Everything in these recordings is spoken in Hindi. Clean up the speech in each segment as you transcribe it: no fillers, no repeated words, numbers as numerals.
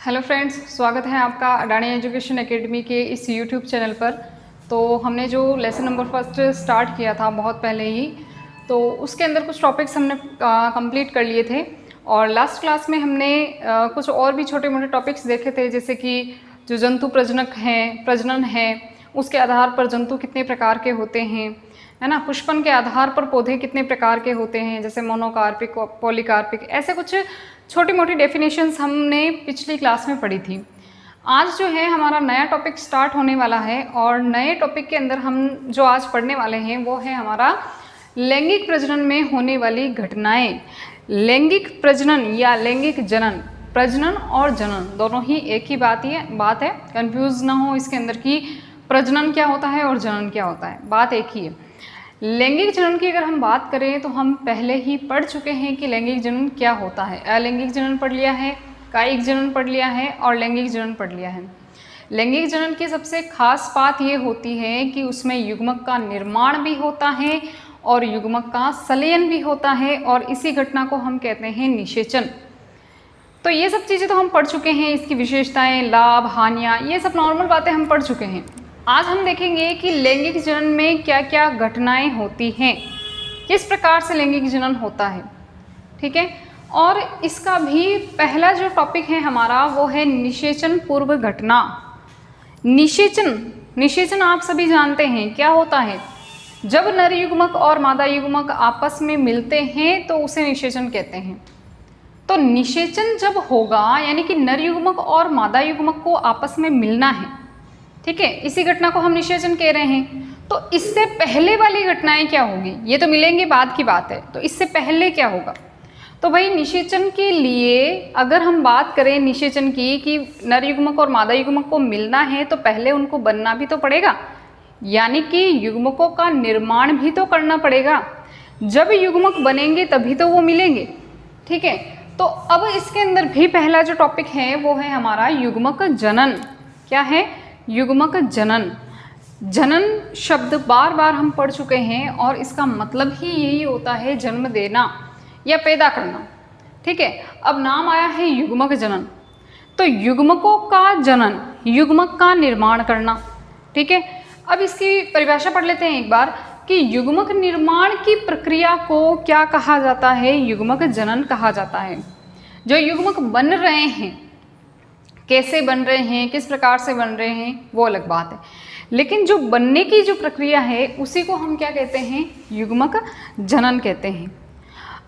हेलो फ्रेंड्स, स्वागत है आपका अडानी एजुकेशन एकेडमी के इस यूट्यूब चैनल पर। तो हमने जो लेसन नंबर फर्स्ट स्टार्ट किया था बहुत पहले ही, तो उसके अंदर कुछ टॉपिक्स हमने कंप्लीट कर लिए थे और लास्ट क्लास में हमने कुछ और भी छोटे मोटे टॉपिक्स देखे थे, जैसे कि जो जंतु प्रजनक हैं, प्रजनन है, उसके आधार पर जंतु कितने प्रकार के होते हैं, है ना। पुष्पन के आधार पर पौधे कितने प्रकार के होते हैं, जैसे मोनोकार्पिक, पॉलीकार्पिक, ऐसे कुछ छोटी मोटी डेफिनेशंस हमने पिछली क्लास में पढ़ी थी। आज जो है हमारा नया टॉपिक स्टार्ट होने वाला है और नए टॉपिक के अंदर हम जो आज पढ़ने वाले हैं वो है हमारा लैंगिक प्रजनन में होने वाली घटनाएं। लैंगिक प्रजनन या लैंगिक जनन, प्रजनन और जनन दोनों ही एक ही बात है, कंफ्यूज ना हो इसके अंदर कि प्रजनन क्या होता है और जनन क्या होता है, बात एक ही है। लैंगिक जनन की अगर हम बात करें तो हम पहले ही पढ़ चुके हैं कि लैंगिक जनन क्या होता है। अलैंगिक जनन पढ़ लिया है, कायिक जनन पढ़ लिया है और लैंगिक जनन पढ़ लिया है। लैंगिक जनन की सबसे खास बात ये होती है कि उसमें युग्मक का निर्माण भी होता है और युग्मक का संलयन भी होता है और इसी घटना को हम कहते हैं निषेचन। तो ये सब चीज़ें तो हम पढ़ चुके हैं, इसकी विशेषताएं, लाभ, हानियाँ, ये सब नॉर्मल बातें हम पढ़ चुके हैं। आज हम देखेंगे कि लैंगिक जनन में क्या क्या घटनाएं होती हैं, किस प्रकार से लैंगिक जनन होता है, ठीक है। और इसका भी पहला जो टॉपिक है हमारा वो है निषेचन पूर्व घटना। निषेचन आप सभी जानते हैं क्या होता है। जब नर युग्मक और मादा युग्मक आपस में मिलते हैं तो उसे निषेचन कहते हैं। तो निषेचन जब होगा यानी कि नर युग्मक और मादा युग्मक को आपस में मिलना है, ठीक है, इसी घटना को हम निषेचन कह रहे हैं। तो इससे पहले वाली घटनाएं क्या होगी, ये तो मिलेंगे बाद की बात है, तो इससे पहले क्या होगा। तो भाई निषेचन के लिए अगर हम बात करें निषेचन की कि नर युग्मक और मादा युग्मक को मिलना है तो पहले उनको बनना भी तो पड़ेगा, यानी कि युग्मकों का निर्माण भी तो करना पड़ेगा। जब युग्मक बनेंगे तभी तो वो मिलेंगे, ठीक है। तो अब इसके अंदर भी पहला जो टॉपिक है वो है हमारा युग्मक जनन। क्या है? युग्मक जनन। जनन शब्द बार बार हम पढ़ चुके हैं और इसका मतलब ही यही होता है जन्म देना या पैदा करना, ठीक है। अब नाम आया है युग्मक जनन, तो युग्मकों का जनन, युग्मक का निर्माण करना, ठीक है। अब इसकी परिभाषा पढ़ लेते हैं एक बार कि युग्मक निर्माण की प्रक्रिया को क्या कहा जाता है, युग्मक जनन कहा जाता है। जो युग्मक बन रहे हैं, कैसे बन रहे हैं, किस प्रकार से बन रहे हैं, वो अलग बात है, लेकिन जो बनने की जो प्रक्रिया है उसी को हम क्या कहते हैं, युग्मक जनन कहते हैं।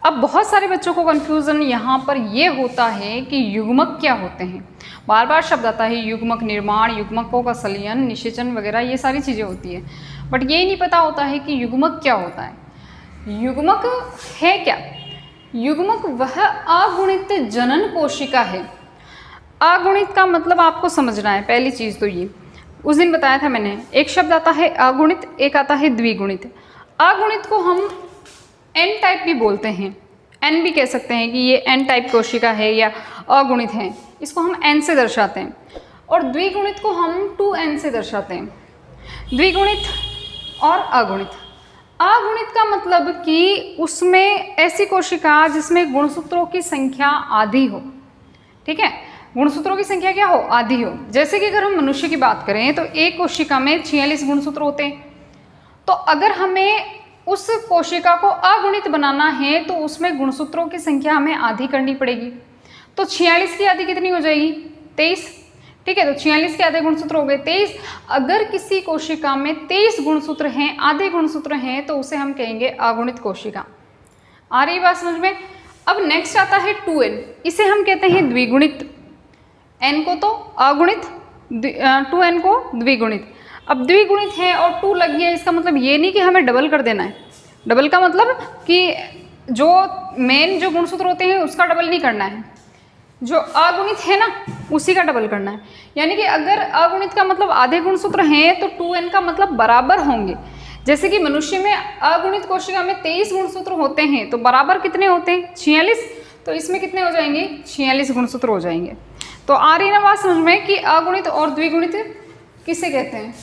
अब बहुत सारे बच्चों को कन्फ्यूज़न यहाँ पर ये होता है कि युग्मक क्या होते हैं। बार बार शब्द आता है युग्मक निर्माण, युग्मकों का संलयन, निषेचन वगैरह, ये सारी चीज़ें होती है, बट ये नहीं पता होता है कि युग्मक क्या होता है। युग्मक है क्या? युग्मक वह अगुणित जनन कोशिका है। अगुणित का मतलब आपको समझना है, पहली चीज़ तो ये उस दिन बताया था मैंने, एक शब्द आता है अगुणित, एक आता है द्विगुणित। अगुणित को हम एन टाइप भी बोलते हैं, एन भी कह सकते हैं कि ये एन टाइप कोशिका है या अगुणित है, इसको हम एन से दर्शाते हैं। और द्विगुणित को हम 2n से दर्शाते हैं। द्विगुणित और अगुणित। अगुणित का मतलब कि उसमें ऐसी कोशिका जिसमें गुणसूत्रों की संख्या आधी हो, ठीक है। गुणसूत्रों की संख्या क्या हो? आधी हो। जैसे कि अगर हम मनुष्य की बात करें तो एक कोशिका में 46 गुणसूत्र होते हैं। तो अगर हमें उस कोशिका को अगुणित बनाना है तो उसमें गुणसूत्रों की संख्या हमें आधी करनी पड़ेगी। तो 46 की आधी कितनी हो जाएगी? 23, ठीक है। तो 46 के आधे गुणसूत्र हो गए 23। अगर किसी कोशिका में 23 गुणसूत्र हैं, आधे गुणसूत्र हैं, तो उसे हम कहेंगे अगुणित कोशिका। आ रही बात समझ में? अब नेक्स्ट आता है 2n, इसे हम कहते हैं द्विगुणित। n को तो अगुणित, 2n को द्विगुणित। अब द्विगुणित है और 2 लग गया, इसका मतलब ये नहीं कि हमें डबल कर देना है। डबल का मतलब कि जो मेन जो गुणसूत्र होते हैं उसका डबल नहीं करना है, जो अगुणित है ना उसी का डबल करना है। यानी कि अगर अगुणित का मतलब आधे गुणसूत्र हैं तो 2n का मतलब बराबर होंगे। जैसे कि मनुष्य में अगुणित कोशिका में 23 गुणसूत्र होते हैं तो बराबर कितने होते हैं? 46। तो इसमें कितने हो जाएंगे? 46 गुणसूत्र हो जाएंगे। तो आ रही ना बात समझ में कि अगुणित और द्विगुणित किसे कहते हैं,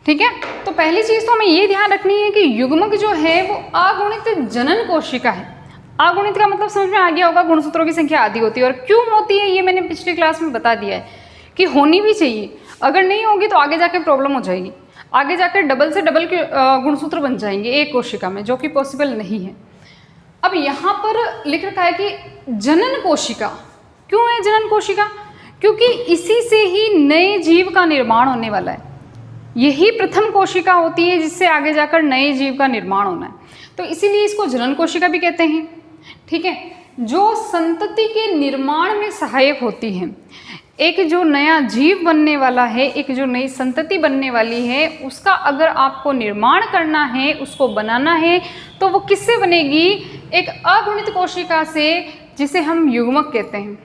ठीक है। तो पहली चीज तो हमें ये ध्यान रखनी है कि युग्मक जो है वो अगुणित जनन कोशिका है। अगुणित का मतलब समझ में आ गया होगा, गुणसूत्रों की संख्या आधी होती है। और क्यों होती है ये मैंने पिछली क्लास में बता दिया है कि होनी भी चाहिए, अगर नहीं होगी तो आगे जाके प्रॉब्लम हो जाएगी, आगे जाकर डबल से डबल के गुणसूत्र बन जाएंगे एक कोशिका में, जो कि पॉसिबल नहीं है। अब यहाँ पर लिख रखा है कि जनन कोशिका, क्यों है जनन कोशिका? क्योंकि इसी से ही नए जीव का निर्माण होने वाला है। यही प्रथम कोशिका होती है जिससे आगे जाकर नए जीव का निर्माण होना है, तो इसीलिए इसको जनन कोशिका भी कहते हैं। ठीक है, जो संतति के निर्माण में सहायक होती है। एक जो नया जीव बनने वाला है, एक जो नई संतति बनने वाली है, उसका अगर आपको निर्माण करना है, उसको बनाना है, तो वो किससे बनेगी? एक अगुणित कोशिका से, जिसे हम युग्मक कहते हैं।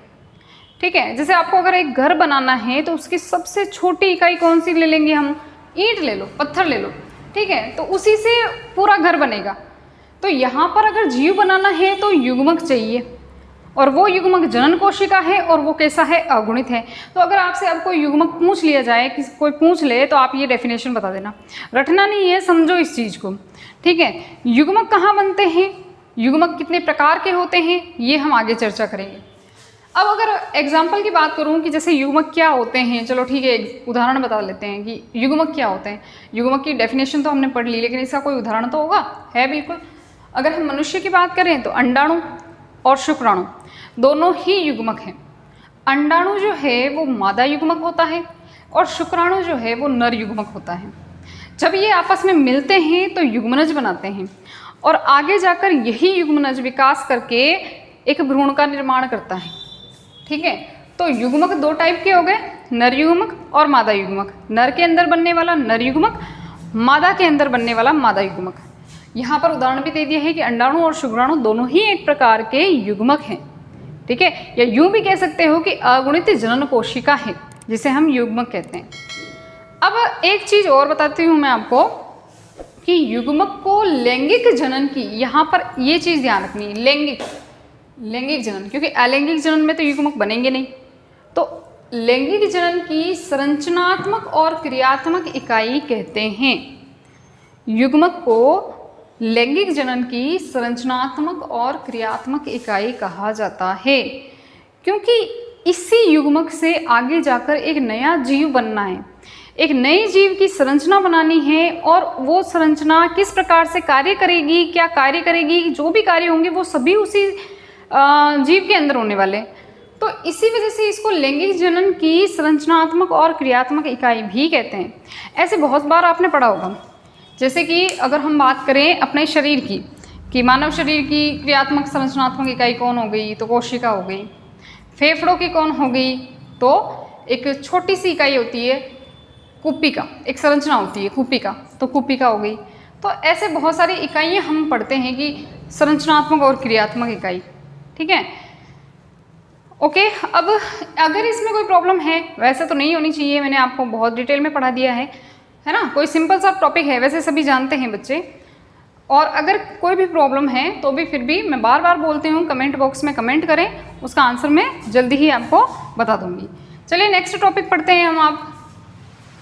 ठीक है, जैसे आपको अगर एक घर बनाना है तो उसकी सबसे छोटी इकाई कौन सी ले लेंगे हम? ईंट ले लो, पत्थर ले लो। ठीक है, तो उसी से पूरा घर बनेगा। तो यहाँ पर अगर जीव बनाना है तो युग्मक चाहिए, और वो युग्मक जनन कोशिका है, और वो कैसा है? अगुणित है। तो अगर आपसे अब कोई युग्मक पूछ लिया जाए, कि कोई पूछ ले, तो आप ये डेफिनेशन बता देना, रटना नहीं है, समझो इस चीज़ को। ठीक है, युग्मक कहाँ बनते हैं, युग्मक कितने प्रकार के होते हैं, ये हम आगे चर्चा करेंगे। अब अगर एग्जाम्पल की बात करूं कि जैसे युग्मक क्या होते हैं, चलो ठीक है, एक उदाहरण बता लेते हैं कि युग्मक क्या होते हैं। युग्मक की डेफिनेशन तो हमने पढ़ ली, लेकिन इसका कोई उदाहरण तो होगा, है बिल्कुल। अगर हम मनुष्य की बात करें तो अंडाणु और शुक्राणु दोनों ही युग्मक हैं। अंडाणु जो है वो मादा युग्मक होता है, और शुक्राणु जो है वो नर युग्मक होता है। जब ये आपस में मिलते हैं तो युग्मनज बनाते हैं, और आगे जाकर यही युग्मनज विकास करके एक भ्रूण का निर्माण करता है। ठीक है, तो युग्मक दो टाइप के हो गए, नर युग्मक और मादा युग्मक। नर के अंदर बनने वाला नर युग्मक, मादा के अंदर बनने वाला मादा युग्मक। यहाँ पर उदाहरण भी दे दिया है कि अंडाणु और शुक्राणु दोनों ही एक प्रकार के युग्मक हैं। ठीक है, या यूं भी कह सकते हो कि अगुणित जनन कोशिका है, जिसे हम युग्मक कहते हैं। अब एक चीज़ और बताती हूँ मैं आपको कि युग्मक को लैंगिक जनन की, यहाँ पर ये चीज़ ध्यान रखनी है, लैंगिक जनन, क्योंकि अलैंगिक जनन में तो युग्मक बनेंगे नहीं। तो लैंगिक जनन की संरचनात्मक और क्रियात्मक इकाई कहते हैं। युग्मक को लैंगिक जनन की संरचनात्मक और क्रियात्मक इकाई कहा जाता है, क्योंकि इसी युग्मक से आगे जाकर एक नया जीव बनना है, एक नए जीव की संरचना बनानी है, और वो संरचना किस प्रकार से कार्य करेगी, क्या कार्य करेगी, जो भी कार्य होंगे वो सभी उसी जीव के अंदर होने वाले। तो इसी वजह से इसको लैंगिक जनन की संरचनात्मक और क्रियात्मक इकाई भी कहते हैं। ऐसे बहुत बार आपने पढ़ा होगा, जैसे कि अगर हम बात करें अपने शरीर की, कि मानव शरीर की क्रियात्मक संरचनात्मक इकाई कौन हो गई, तो कोशिका हो गई। फेफड़ों की कौन हो गई, तो एक छोटी सी इकाई होती है कुप्पिका, एक संरचना होती है कुप्पिका, तो कुप्पिका हो गई। तो ऐसे बहुत सारी इकाइयाँ हम पढ़ते हैं कि संरचनात्मक और क्रियात्मक इकाई। ठीक है, ओके। अब अगर इसमें कोई प्रॉब्लम है, वैसे तो नहीं होनी चाहिए, मैंने आपको बहुत डिटेल में पढ़ा दिया है ना, कोई सिंपल सा टॉपिक है, वैसे सभी जानते हैं बच्चे। और अगर कोई भी प्रॉब्लम है तो भी फिर भी मैं बार बार बोलती हूँ, कमेंट बॉक्स में कमेंट करें, उसका आंसर मैं जल्दी ही आपको बता दूँगी। चलिए नेक्स्ट टॉपिक पढ़ते हैं हम आप।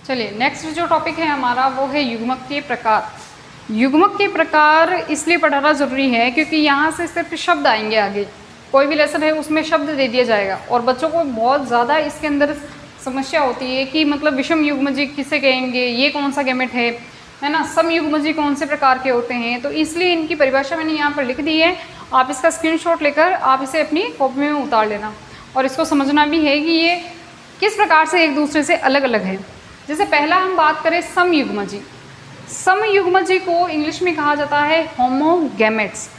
चलिए नेक्स्ट जो टॉपिक है हमारा वो है युग्मक के प्रकार। युग्मक के प्रकार इसलिए पढ़ाना ज़रूरी है क्योंकि यहाँ से सिर्फ शब्द आएंगे, आगे कोई भी लेसन है उसमें शब्द दे दिया जाएगा, और बच्चों को बहुत ज़्यादा इसके अंदर समस्या होती है कि मतलब विषम युग्मजी किसे कहेंगे, ये कौन सा गैमेट है ना, सम युग्मजी कौन से प्रकार के होते हैं। तो इसलिए इनकी परिभाषा मैंने यहाँ पर लिख दी है, आप इसका स्क्रीनशॉट लेकर आप इसे अपनी कॉपी में उतार लेना, और इसको समझना भी है कि ये किस प्रकार से एक दूसरे से अलग अलग है। जैसे पहला हम बात करें समयुग्मजी। समयुग्मजी को इंग्लिश में कहा जाता है होमोगैमेट्स,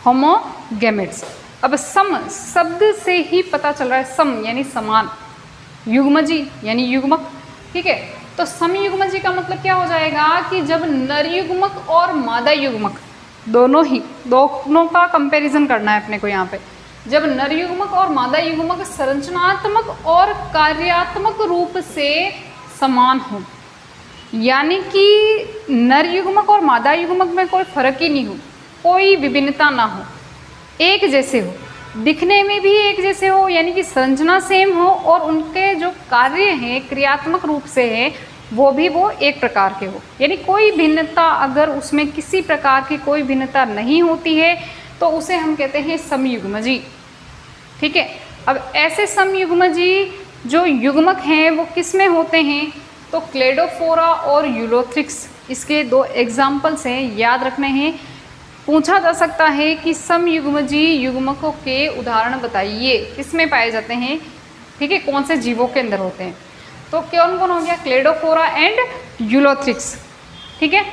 होमोगैमेट्स। अब सम शब्द से ही पता चल रहा है, सम यानी समान, युग्मजी यानी युग्मक। ठीक है, तो समयुग्मजी का मतलब क्या हो जाएगा कि जब नर युग्मक और मादा युग्मक दोनों का कंपैरिजन करना है अपने को यहाँ पे, जब नर युग्मक और मादा युग्मक संरचनात्मक और कार्यात्मक रूप से समान हो, यानी कि नर युग्मक और मादा युग्मक में कोई फर्क ही नहीं हो, कोई विभिन्नता ना हो, एक जैसे हो, दिखने में भी एक जैसे हो, यानी कि संरचना सेम हो, और उनके जो कार्य हैं क्रियात्मक रूप से है वो एक प्रकार के हो, यानी कोई भिन्नता, अगर उसमें किसी प्रकार की कोई भिन्नता नहीं होती है तो उसे हम कहते हैं समयुग्मजी। ठीक है, अब ऐसे समयुग्मजी जो युग्मक हैं वो किस में होते हैं, तो क्लेडोफोरा और यूलोथ्रिक्स इसके 2 एग्जाम्पल्स हैं, याद रखने हैं। पूछा जा सकता है कि समयुग्मजी युग्मकों के उदाहरण बताइए, किस में पाए जाते हैं, ठीक है, कौन से जीवों के अंदर होते हैं। तो कौन कौन हो गया, क्लेडोफोरा एंड यूलोथ्रिक्स। ठीक है,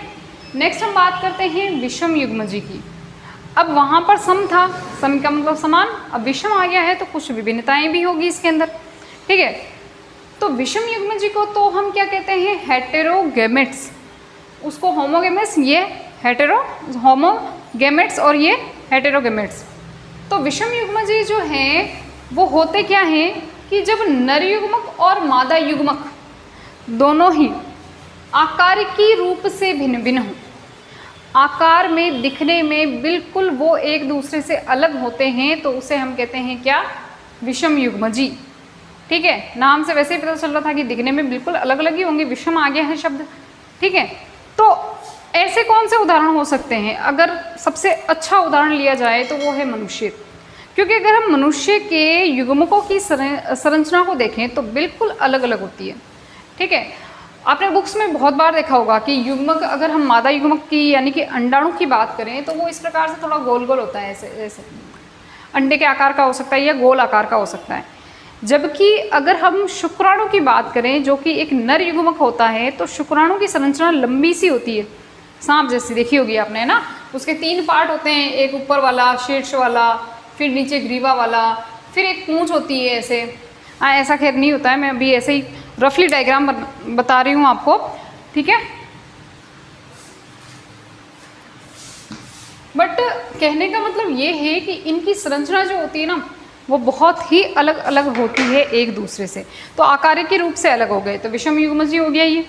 नेक्स्ट हम बात करते हैं विषम युग्मजी की। अब वहाँ पर सम था, सम का मतलब समान, अब विषम आ गया है तो कुछ विभिन्नताएं भी होगी इसके अंदर। ठीक है, तो विषम युग्मजी को तो हम क्या कहते हैं, हेटेरोगेमेट्स। उसको होमोगेमेट्स, ये होमोगेमेट्स और ये हेटेरोगेमेट्स। तो विषम युग्मजी जो हैं वो होते क्या हैं कि जब नर युग्मक और मादा युग्मक दोनों ही आकारिकी रूप से भिन्न भिन्न हों, आकार में, दिखने में बिल्कुल वो एक दूसरे से अलग होते हैं, तो उसे हम कहते हैं क्या, विषम युग्मजी। ठीक है, नाम से वैसे ही पता चल रहा था कि दिखने में बिल्कुल अलग अलग ही होंगे, विषम आ गया है शब्द। ठीक है, तो ऐसे कौन से उदाहरण हो सकते हैं, अगर सबसे अच्छा उदाहरण लिया जाए तो वो है मनुष्य। क्योंकि अगर हम मनुष्य के युग्मकों की संरचना को देखें तो बिल्कुल अलग अलग होती है। ठीक है, आपने बुक्स में बहुत बार देखा होगा कि युग्मक, अगर हम मादा युग्मक की यानी कि अंडाणु की बात करें तो वो इस प्रकार से थोड़ा गोल गोल होता है, ऐसे ऐसे अंडे के आकार का हो सकता है या गोल आकार का हो सकता है। जबकि अगर हम शुक्राणु की बात करें जो कि एक नर युग्मक होता है, तो शुक्राणु की संरचना लंबी सी होती है, सांप जैसी, देखी होगी आपने, है ना। उसके 3 पार्ट होते हैं, एक ऊपर वाला, शीर्ष वाला, फिर नीचे ग्रीवा वाला, फिर एक पूंछ होती है ऐसे। ऐसा खैर नहीं होता है, मैं अभी ऐसे ही रफली डायग्राम बता रही हूँ आपको। ठीक है, बट कहने का मतलब ये है कि इनकी संरचना जो होती है ना वो बहुत ही अलग अलग होती है एक दूसरे से, तो आकारिकी रूप से अलग हो गए। तो विषम युग्मजी हो गया, ये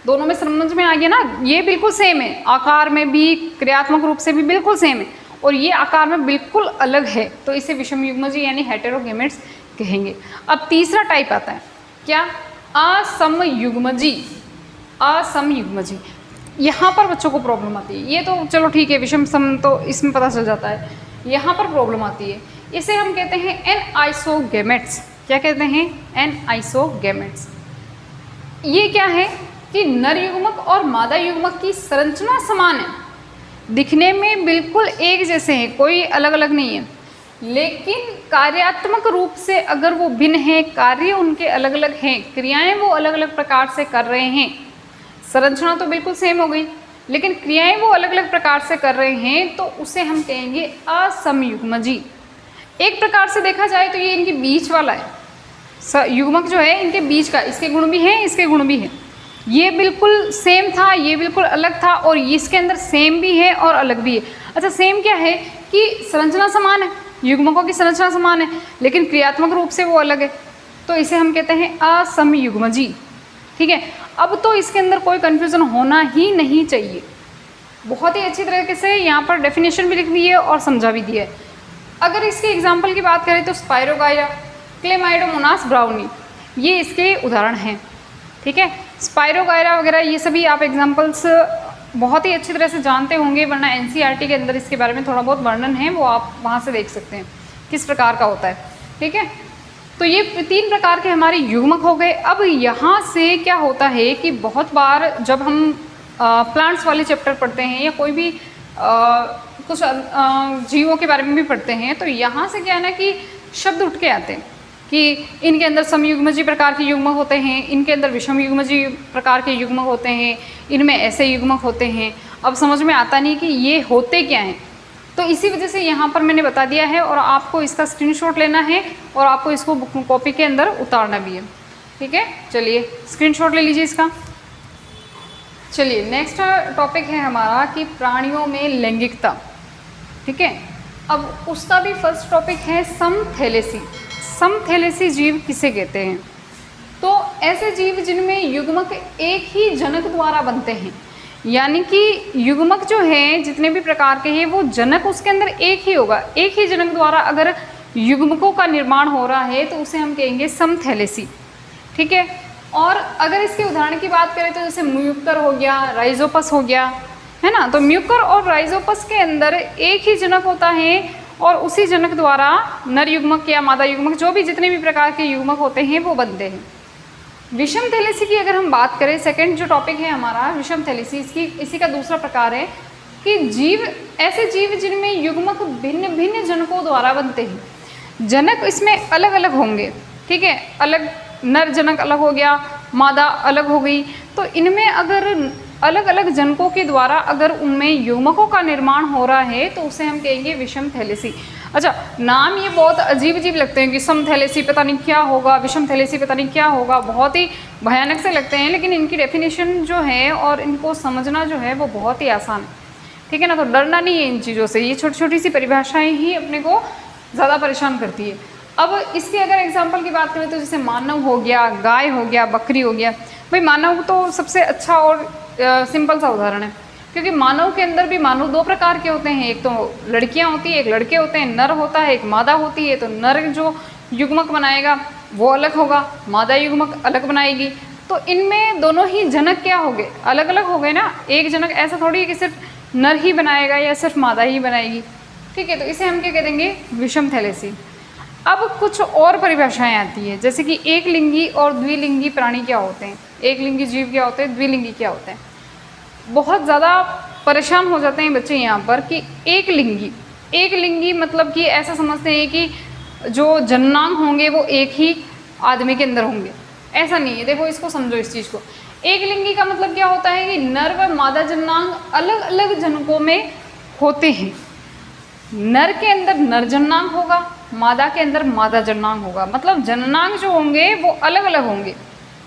दोनों में समझ में आ गया ना, ये बिल्कुल सेम है, आकार में भी, क्रियात्मक रूप से भी बिल्कुल सेम है, और ये आकार में बिल्कुल अलग है, तो इसे विषम युग्मजी यानी हेटेरोगेमेट्स कहेंगे। अब तीसरा टाइप आता है क्या, असमयुग्मजी। असमयुग्मजी, यहाँ पर बच्चों को प्रॉब्लम आती है। ये तो चलो ठीक है, विषम सम तो इसमें पता चल जाता है, यहाँ पर प्रॉब्लम आती है। इसे हम कहते हैं एनआइसोगेमेट्स। क्या कहते हैं, एनआइसोगेमेट्स। ये क्या है कि नर युग्मक और मादा युग्मक की संरचना समान है, दिखने में बिल्कुल एक जैसे हैं, कोई अलग अलग नहीं है, लेकिन कार्यात्मक रूप से अगर वो भिन्न हैं, कार्य उनके अलग अलग हैं, क्रियाएं वो अलग अलग प्रकार से कर रहे हैं। संरचना तो बिल्कुल सेम हो गई, लेकिन क्रियाएं वो अलग अलग प्रकार से कर रहे हैं, तो उसे हम कहेंगे असमयुग्मजी। एक प्रकार से देखा जाए तो ये इनके बीच वाला है, युग्मक जो है इनके बीच का, इसके गुण भी हैं, इसके गुण भी हैं। ये बिल्कुल सेम था, ये बिल्कुल अलग था, और इसके अंदर सेम भी है और अलग भी है। अच्छा, सेम क्या है कि संरचना समान है, युग्मकों की संरचना समान है, लेकिन क्रियात्मक रूप से वो अलग है, तो इसे हम कहते हैं असमयुग्मजी। ठीक है, अब तो इसके अंदर कोई कन्फ्यूज़न होना ही नहीं चाहिए। बहुत ही अच्छी तरीके से यहाँ पर डेफिनेशन भी लिख दी है और समझा भी दिया है। अगर इसके एग्जाम्पल की बात करें तो स्पाइरोगाइरा, क्लेमाइडोमोनास ब्राउनी, ये इसके उदाहरण हैं। ठीक है, स्पाइरोगाइरा वगैरह ये सभी आप एग्जाम्पल्स बहुत ही अच्छी तरह से जानते होंगे, वरना एनसीईआरटी के अंदर इसके बारे में थोड़ा बहुत वर्णन है, वो आप वहाँ से देख सकते हैं किस प्रकार का होता है। ठीक है, तो ये 3 प्रकार के हमारे युग्मक हो गए। अब यहाँ से क्या होता है कि बहुत बार जब हम प्लांट्स वाले चैप्टर पढ़ते हैं या कोई भी कुछ जीवों के बारे में भी पढ़ते हैं, तो यहाँ से क्या है ना कि शब्द उठ के आते हैं कि इनके अंदर समयुग्मजी प्रकार के युग्मक होते हैं, इनके अंदर विषम युग्मजी प्रकार के युग्मक होते हैं, इनमें ऐसे युग्मक होते हैं। अब समझ में आता नहीं कि ये होते क्या हैं, तो इसी वजह से यहाँ पर मैंने बता दिया है, और आपको इसका स्क्रीनशॉट लेना है और आपको इसको बुक कॉपी के अंदर उतारना भी है। ठीक है, चलिए स्क्रीनशॉट ले लीजिए इसका। चलिए नेक्स्ट टॉपिक है हमारा कि प्राणियों में लैंगिकता। ठीक है, अब उसका भी फर्स्ट टॉपिक है समथैलेसी। समथैलेसी जीव किसे कहते हैं, तो ऐसे जीव जिनमें युग्मक एक ही जनक द्वारा बनते हैं, यानी कि युग्मक जो है जितने भी प्रकार के हैं वो जनक उसके अंदर एक ही होगा, एक ही जनक द्वारा अगर युग्मकों का निर्माण हो रहा है तो उसे हम कहेंगे समथैलेसी। ठीक है, और अगर इसके उदाहरण की बात करें तो जैसे म्यूकर हो गया, राइजोपस हो गया, है ना। तो म्यूकर और राइजोपस के अंदर एक ही जनक होता है और उसी जनक द्वारा नर युग्मक या मादा युग्मक जो भी जितने भी प्रकार के युग्मक होते हैं वो बनते हैं। विषम थैलेसी की अगर हम बात करें, सेकंड जो टॉपिक है हमारा विषम थैलेसी, इसी का दूसरा प्रकार है कि जीव, ऐसे जीव जिनमें युग्मक भिन्न भिन्न जनकों द्वारा बनते हैं। जनक इसमें अलग अलग होंगे, ठीक है, अलग नर जनक अलग हो गया, मादा अलग हो गई। तो इनमें अगर अलग अलग जनकों के द्वारा अगर उनमें युग्मकों का निर्माण हो रहा है तो उसे हम कहेंगे विषम थैलेसी। अच्छा, नाम ये बहुत अजीब अजीब लगते हैं कि सम थैलेसी पता नहीं क्या होगा, विषम थैलेसी पता नहीं क्या होगा, बहुत ही भयानक से लगते हैं, लेकिन इनकी डेफिनेशन जो है और इनको समझना जो है वो बहुत ही आसान है, ठीक है ना। तो डरना नहीं है इन चीज़ों से, ये छोटी छोटी सी परिभाषाएं ही अपने को ज़्यादा परेशान करती है। अब इसके अगर एग्जाम्पल की बात करें तो जैसे मानव हो गया, गाय हो गया, बकरी हो गया। भाई मानव तो सबसे अच्छा और सिंपल सा उदाहरण है, क्योंकि मानव के अंदर भी मानव दो प्रकार के होते हैं, एक तो लड़कियां होती है, एक लड़के होते हैं, नर होता है, एक मादा होती है। तो नर जो युग्मक बनाएगा वो अलग होगा, मादा युग्मक अलग बनाएगी। तो इनमें दोनों ही जनक क्या हो गए, अलग अलग हो गए ना। एक जनक ऐसा थोड़ी है कि सिर्फ नर ही बनाएगा या सिर्फ मादा ही बनाएगी, ठीक है। तो इसे हम क्या कह देंगे, विषम थैलेसी। अब कुछ और परिभाषाएं आती है, जैसे कि एक लिंगी और द्विलिंगी प्राणी क्या होते हैं, एक लिंगी जीव क्या होते हैं, द्विलिंगी क्या होते हैं। बहुत ज़्यादा परेशान हो जाते हैं बच्चे यहाँ पर कि एक लिंगी मतलब कि ऐसा समझते हैं कि जो जननांग होंगे वो एक ही आदमी के अंदर होंगे। ऐसा नहीं है, देखो इसको समझो इस चीज़ को। एक लिंगी का मतलब क्या होता है कि नर व मादा जननांग अलग अलग जनकों में होते हैं। नर के अंदर नर जननांग होगा, मादा के अंदर मादा जननांग होगा, मतलब जननांग जो होंगे वो अलग अलग होंगे,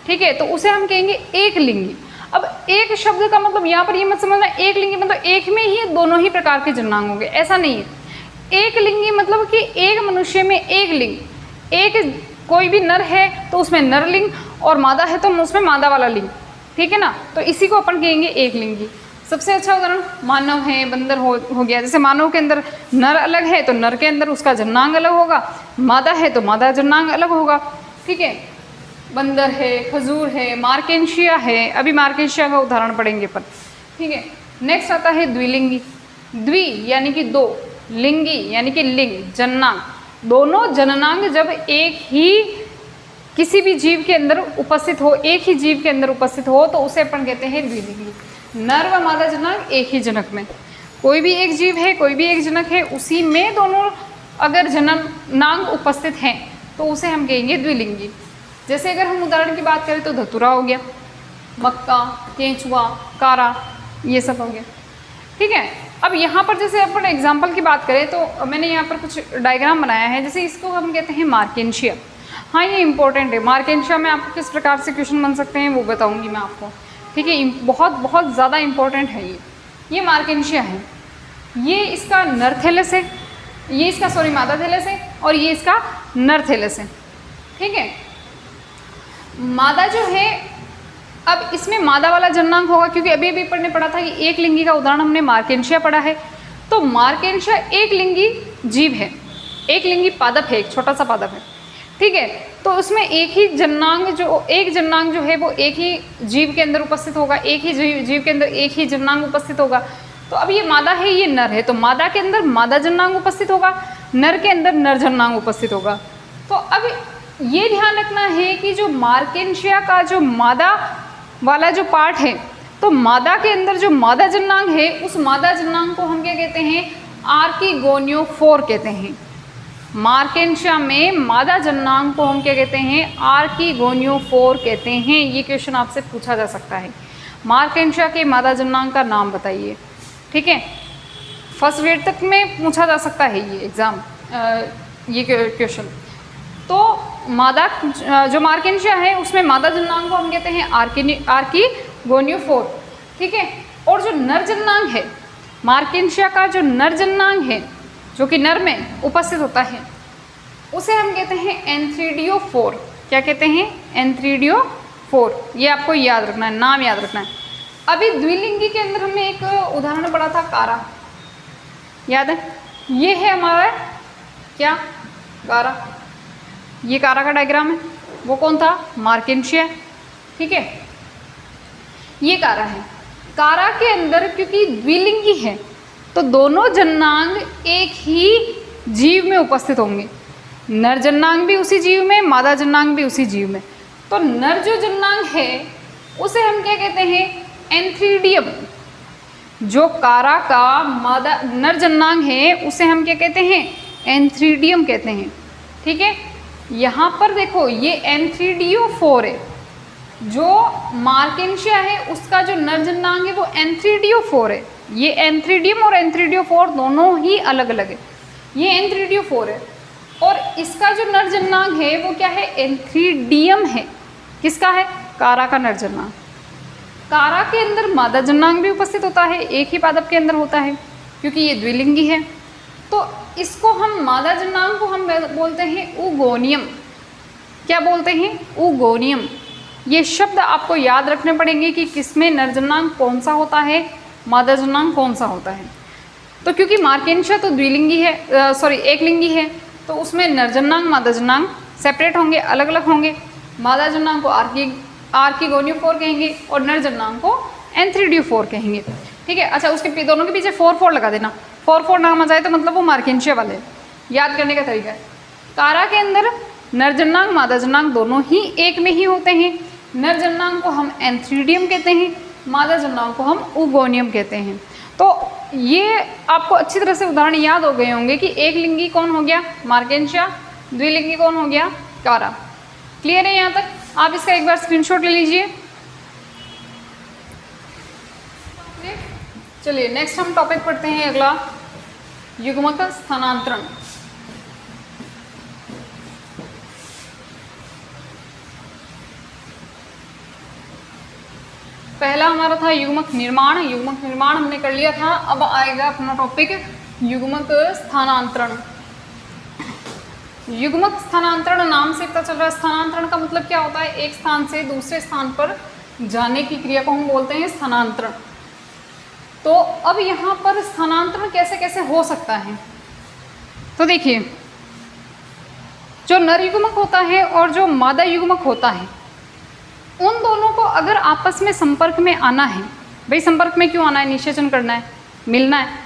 ठीक है। तो उसे हम कहेंगे एक लिंगी। अब एक शब्द का मतलब यहाँ पर ये मत समझना एक लिंगी मतलब एक में ही दोनों ही प्रकार के जननांग होंगे, ऐसा नहीं है। एक लिंगी मतलब कि एक मनुष्य में एक लिंग, एक कोई भी नर है तो उसमें नर लिंग और मादा है तो उसमें मादा वाला लिंग, ठीक है ना। तो इसी को अपन कहेंगे एक लिंगी। सबसे अच्छा उदाहरण मानव है, बंदर हो गया। जैसे मानव के अंदर नर अलग है तो नर के अंदर उसका जननांग अलग होगा, मादा है तो मादा जननांग अलग होगा, ठीक है। बंदर है, खजूर है, मार्केंशिया है, अभी मार्केंशिया का उदाहरण पढ़ेंगे अपन, ठीक है। नेक्स्ट आता है द्विलिंगी। द्वि यानी कि दो, लिंगी यानी कि लिंग, जननांग, दोनों जननांग जब एक ही किसी भी जीव के अंदर उपस्थित हो, एक ही जीव के अंदर उपस्थित हो तो उसे अपन कहते हैं द्विलिंगी। नर व मादा जननांग एक ही जनक में, कोई भी एक जीव है, कोई भी एक जनक है, उसी में दोनों अगर जननांग उपस्थित हैं तो उसे हम कहेंगे द्विलिंगी। जैसे अगर हम उदाहरण की बात करें तो धतूरा हो गया, मक्का, केंचुआ, कारा, ये सब हो गया, ठीक है। अब यहाँ पर जैसे अपन एग्जाम्पल की बात करें तो मैंने यहाँ पर कुछ डायग्राम बनाया है, जैसे इसको हम कहते हैं मार्केंशिया। हाँ, ये इंपॉर्टेंट है। मार्केंशिया में आपको किस प्रकार से क्वेश्चन बन सकते हैं वो बताऊँगी मैं आपको, ठीक है। बहुत बहुत ज़्यादा इंपॉर्टेंट है ये मार्केंशिया है। ये इसका नर थैलेस है, ये इसका मादा थैलेस है और ये इसका नर थैलेस है, ठीक है। मादा जो है, अब इसमें मादा वाला जननांग होगा, क्योंकि अभी अभी पढ़ने पड़ा था कि एक लिंगी का उदाहरण हमने मार्केंशिया पढ़ा है। तो मार्केंशिया एक लिंगी जीव है, एक लिंगी पादप है, एक छोटा सा पादप है, ठीक है। तो उसमें एक ही जननांग जो है वो एक ही जीव के अंदर उपस्थित होगा, एक ही जीव के अंदर एक ही जननांग उपस्थित होगा। तो अब ये मादा है, ये नर है, तो मादा के अंदर मादा जननांग उपस्थित होगा, नर के अंदर नर जननांग उपस्थित होगा। तो अब ये ध्यान रखना है कि जो मार्केंशिया का जो मादा वाला जो पार्ट है, तो मादा के अंदर जो मादा जननांग है उस मादा जननांग को हम क्या कहते हैं, आर्किगोनियोफोर कहते हैं। मार्केंशिया में मादा जननांग को हम क्या कहते हैं, आर्किगोनियोफोर कहते हैं। ये क्वेश्चन आपसे पूछा जा सकता है, मार्केंशिया के मादा जननांग का नाम बताइए, ठीक है। फर्स्ट ग्रेड तक में पूछा जा सकता है ये एग्ज़ाम, ये क्वेश्चन। तो मादा जो मार्केंशिया है उसमें मादा जननांग को हम कहते हैं आर्किगोनियोफोर, ठीक है। और जो नर जननांग है, मार्केंशिया का जो नर जननांग है जो कि नर में उपस्थित होता है, उसे हम कहते हैं एंथ्रीडियोफोर। क्या कहते हैं, एंथ्रीडियोफोर। ये आपको याद रखना है, नाम याद रखना है। अभी द्विलिंगी के अंदर हमने एक उदाहरण पढ़ा था, कारा, याद है। ये है हमारा क्या, कारा। ये कारा का डायग्राम है, वो कौन था, मार्केंशिया, ठीक है। ये कारा है, कारा के अंदर क्योंकि द्विलिंगी है तो दोनों जननांग एक ही जीव में उपस्थित होंगे, नर जननांग भी उसी जीव में, मादा जननांग भी उसी जीव में। तो नर जो जननांग है उसे हम क्या कहते हैं, एंथ्रीडियम। जो कारा का मादा नर जननांग है उसे हम क्या कहते हैं, एंथ्रीडियम कहते हैं। ठीक है, यहाँ पर देखो ये एंथ्रीडियो4 है, जो मार्केंशिया है उसका जो नर जननांग है वो एंथ्रीडियो4 है। ये एंथ्रीडियम और एंथ्रीडियो4 दोनों ही अलग अलग है। ये एंथ्रीडियो4 है और इसका जो नर जननांग है वो क्या है, एंथ्रीडियम है। किसका है, कारा का नर जननांग। कारा के अंदर मादा जननांग भी उपस्थित होता है, एक ही पादप के अंदर होता है क्योंकि ये द्विलिंगी है। तो इसको हम मादा जननांग को हम बोलते हैं ऊगोनियम। क्या बोलते हैं, ऊगोनियम। ये शब्द आपको याद रखने पड़ेंगे कि किसमें नर जननांग कौन सा होता है, मादा जननांग कौन सा होता है। तो क्योंकि मार्केंशिया तो द्विलिंगी है, एक लिंगी है, तो उसमें नर जननांग मादा जननांग सेपरेट होंगे, अलग अलग होंगे। मादा जननांग को आर्किगोनियो4 कहेंगे और नर जननांग को एंथ्रीडियो4 कहेंगे। ठीक है, अच्छा उसके दोनों के पीछे 4 लगा देना। 4 नाम आ जाए तो मतलब वो मार्केंशिया वाले। याद करने का तरीका है, कारा के अंदर नर जननांग मादा जननांग दोनों ही एक में ही होते हैं। नर जननांग को हम एंथ्रीडियम कहते हैं, मादा जननांग को हम ऊगोनियम कहते हैं। तो ये आपको अच्छी तरह से उदाहरण याद हो गए होंगे कि एक लिंगी कौन हो गया, मार्केंशिया, द्विलिंगी कौन हो गया, कारा। क्लियर है यहाँ तक? आप इसका एक बार स्क्रीनशॉट ले लीजिए। चलिए नेक्स्ट हम टॉपिक पढ़ते हैं अगला, युग्मक स्थानांतरण। पहला हमारा था युग्मक निर्माण। युग्मक निर्माण हमने कर लिया था। अब आएगा अपना टॉपिक युग्मक स्थानांतरण। युग्मक स्थानांतरण नाम से पता चल रहा है, स्थानांतरण का मतलब क्या होता है, एक स्थान से दूसरे स्थान पर जाने की क्रिया को हम बोलते हैं स्थानांतरण। तो अब यहाँ पर स्थानांतरण कैसे कैसे हो सकता है, तो देखिए जो नर युग्मक होता है और जो मादा युग्मक होता है, उन दोनों को अगर आपस में संपर्क में आना है, भाई संपर्क में क्यों आना है, निषेचन करना है, मिलना है,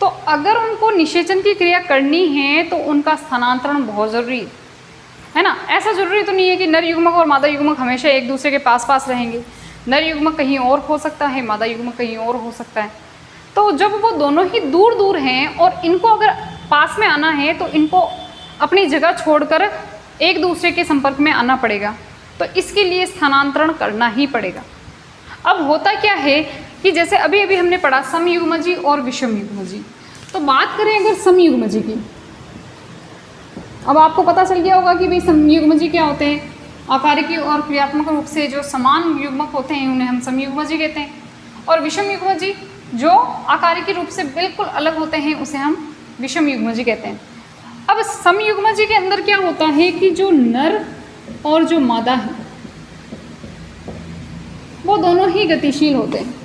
तो अगर उनको निषेचन की क्रिया करनी है तो उनका स्थानांतरण बहुत ज़रूरी है ना। ऐसा ज़रूरी तो नहीं है कि नर युग्मक और मादा युग्मक हमेशा एक दूसरे के पास पास रहेंगे। नर युग्मक कहीं और हो सकता है, मादा युग्मक कहीं और हो सकता है। तो जब वो दोनों ही दूर दूर हैं और इनको अगर पास में आना है तो इनको अपनी जगह छोड़कर एक दूसरे के संपर्क में आना पड़ेगा। तो इसके लिए स्थानांतरण करना ही पड़ेगा। अब होता क्या है कि जैसे अभी अभी हमने पढ़ा समयुग्मजी और विषमयुग्मजी। तो बात करें अगर समयुग्मजी की, अब आपको पता चल गया होगा कि भाई समयुग्मजी क्या होते हैं। आकारिकी और क्रियात्मक रूप से जो समान युग्मक होते हैं उन्हें हम समयुग्मजी कहते हैं, और विषमयुग्मजी जो आकारिकी रूप से बिल्कुल अलग होते हैं उसे हम विषमयुग्मजी कहते हैं। अब समयुग्मजी के अंदर क्या होता है कि जो नर और जो मादा है वो दोनों ही गतिशील होते हैं।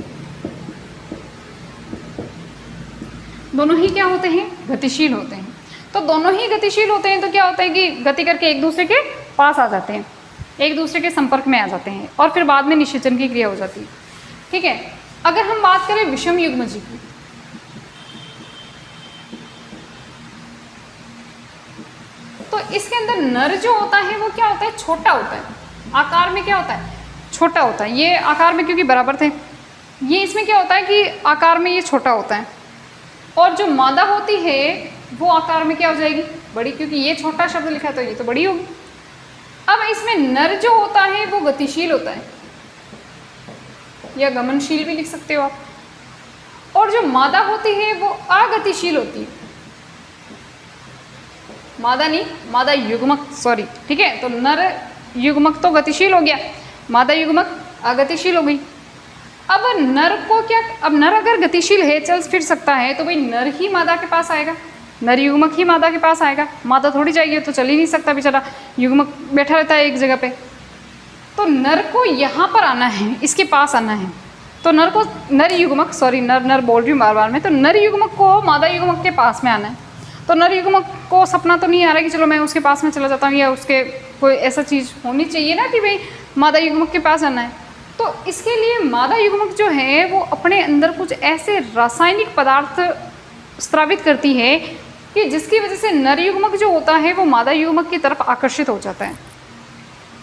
दोनों ही क्या होते हैं, गतिशील होते हैं। तो दोनों ही गतिशील होते हैं तो क्या होता है कि गति करके एक दूसरे के पास आ जाते हैं, एक दूसरे के संपर्क में आ जाते हैं और फिर बाद में निषेचन की क्रिया हो जाती है। ठीक है, अगर हम बात करें विषमयुग्मजी की, तो इसके अंदर नर जो होता है वो क्या होता है, छोटा होता है। आकार में क्या होता है, छोटा होता है। ये आकार में क्योंकि बराबर थे, ये इसमें क्या होता है कि आकार में ये छोटा होता है। और जो मादा होती है वो आकार में क्या हो जाएगी, बड़ी, क्योंकि ये छोटा शब्द लिखा है तो ये तो बड़ी होगी। अब इसमें नर जो होता है वो गतिशील होता है, या गमनशील भी लिख सकते हो आप, और जो मादा होती है वो अगतिशील होती है। मादा नहीं, मादा युग्मक, सॉरी। ठीक है, तो नर युग्मक तो गतिशील हो गया, मादा युग्मक अगतिशील हो गई। अब नर को क्या, अब नर अगर गतिशील है, चल फिर सकता है, तो भाई नर ही मादा के पास आएगा, नर युग्मक ही मादा के पास आएगा। मादा थोड़ी जाएगी, तो चल ही नहीं सकता बेचारा, युग्मक बैठा रहता है एक जगह पे। तो नर को यहाँ पर आना है, इसके पास आना है। तो नर को, नर युग्मक, सॉरी नर बोल रही हूँ बार बार में, तो नर युग्मक को मादा युग्मक के पास में आना है। तो नर युग्मक को सपना तो नहीं आ रहा कि चलो मैं उसके पास में चला जाता हूँ, या उसके कोई ऐसा चीज़ होनी चाहिए ना कि भाई मादा युग्मक के पास आना है। तो इसके लिए मादा युग्मक जो है वो अपने अंदर कुछ ऐसे रासायनिक पदार्थ स्रावित करती है कि जिसकी वजह से नर युग्मक जो होता है वो मादा युग्मक की तरफ आकर्षित हो जाता है।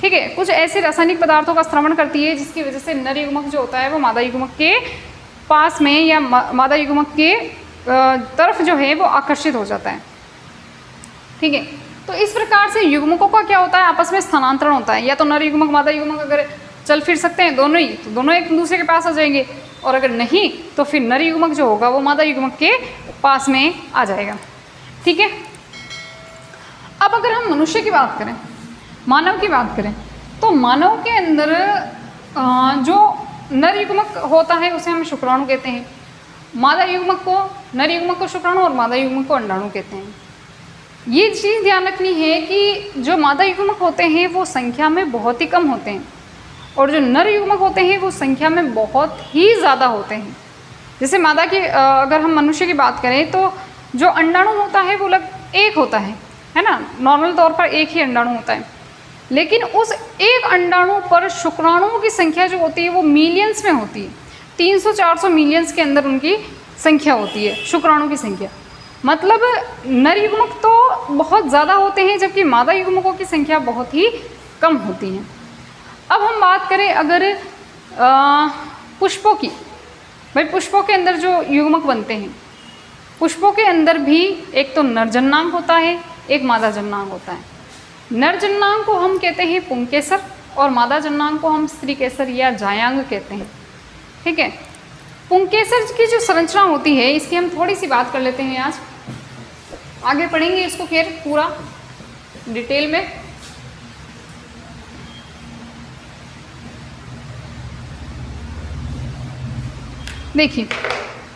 ठीक है, कुछ ऐसे रासायनिक पदार्थों का स्रवण करती है जिसकी वजह से नर युग्मक जो होता है वो मादा युग्मक के पास में या मादा युग्मक के तरफ जो है वो आकर्षित हो जाता है। ठीक है, तो इस प्रकार से युग्मकों का क्या होता है, आपस में स्थानांतरण होता है। या तो नर युग्मक मादा युग्मक अगर चल फिर सकते हैं दोनों ही, तो दोनों एक दूसरे के पास आ जाएंगे, और अगर नहीं तो फिर नर युग्मक जो होगा वो मादा युग्मक के पास में आ जाएगा। ठीक है, अब अगर हम मनुष्य की बात करें, मानव की बात करें, तो मानव के अंदर जो नर युग्मक होता है उसे हम शुक्राणु कहते हैं। मादा युग्मक को, नर युग्मक को शुक्राणु और मादा युग्मक को अंडाणु कहते हैं। ये चीज़ ध्यान रखनी है कि जो मादा युग्मक होते हैं वो संख्या में बहुत ही कम होते हैं, और जो नर युग्मक होते हैं वो संख्या में बहुत ही ज़्यादा होते हैं। जैसे मादा की अगर हम मनुष्य की बात करें तो जो अंडाणु होता है वो लगभग एक होता है ना, नॉर्मल तौर पर एक ही अंडाणु होता है, लेकिन उस एक अंडाणु पर शुक्राणुओं की संख्या जो होती है वो मिलियंस में होती है। 300-400 मिलियंस के अंदर उनकी संख्या होती है, शुक्राणु की संख्या। मतलब नर युग्मक तो बहुत ज़्यादा होते हैं जबकि मादा युग्मकों की संख्या बहुत ही कम होती है। अब हम बात करें अगर पुष्पों की, भाई पुष्पों के अंदर जो युग्मक बनते हैं, पुष्पों के अंदर भी एक तो नर जननांग होता है, एक मादा जननांग होता है। नर जननांग को हम कहते हैं पुंकेसर और मादा जननांग को हम स्त्रीकेसर या जायांग कहते हैं। ठीक है, पुंकेसर की जो संरचना होती है इसकी हम थोड़ी सी बात कर लेते हैं, आज आगे पढ़ेंगे इसको फिर पूरा डिटेल में। देखिए,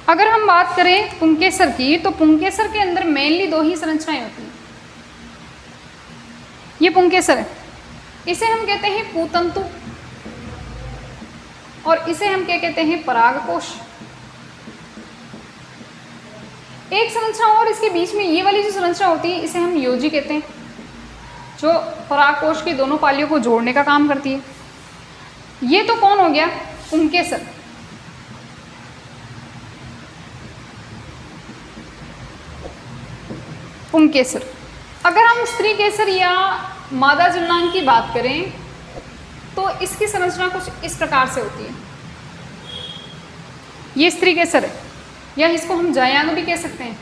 अगर हम बात करें पुंकेसर की, तो पुंकेसर के अंदर मेनली दो ही संरचनाएं होती हैं। ये पुंकेसर है, इसे हम कहते हैं पूतंतु और इसे हम क्या कहते हैं, परागकोश। एक संरचना और इसके बीच में ये वाली जो संरचना होती है इसे हम योजी कहते हैं, जो परागकोश की दोनों पालियों को जोड़ने का काम करती है। ये तो कौन हो गया, पुंकेसर। पुंकेसर। अगर हम स्त्री केसर या मादा जननांग की बात करें तो इसकी संरचना कुछ इस प्रकार से होती है। ये स्त्री केसर है, या इसको हम जायांग भी कह सकते हैं,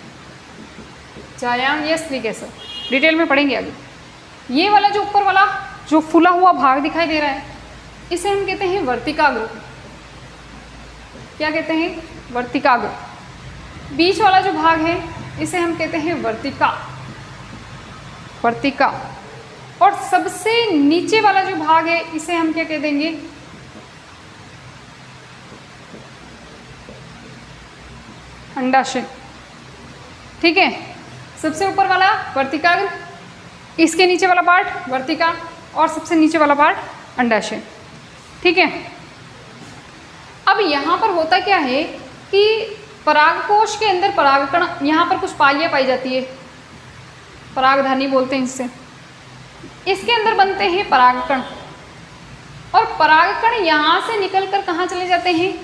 जायांग या स्त्री केसर, डिटेल में पढ़ेंगे आगे। ये वाला जो ऊपर वाला जो फूला हुआ भाग दिखाई दे रहा है इसे हम कहते हैं वर्तिकाग्र। क्या कहते हैं, वर्तिकाग्र। बीच वाला जो भाग है इसे हम कहते हैं वर्तिका, वर्तिका। और सबसे नीचे वाला जो भाग है इसे हम क्या कह देंगे, अंडाशय। ठीक है, सबसे ऊपर वाला वर्तिकाग्र, इसके नीचे वाला पार्ट वर्तिका और सबसे नीचे वाला पार्ट अंडाशय। ठीक है, अब यहाँ पर होता क्या है कि परागकोश के अंदर परागकण, यहाँ पर कुछ पालियाँ पाई जाती है, परागधानी बोलते हैं इससे। इसके अंदर बनते हैं परागकण, और परागकण यहाँ से निकलकर कहाँ चले जाते हैं,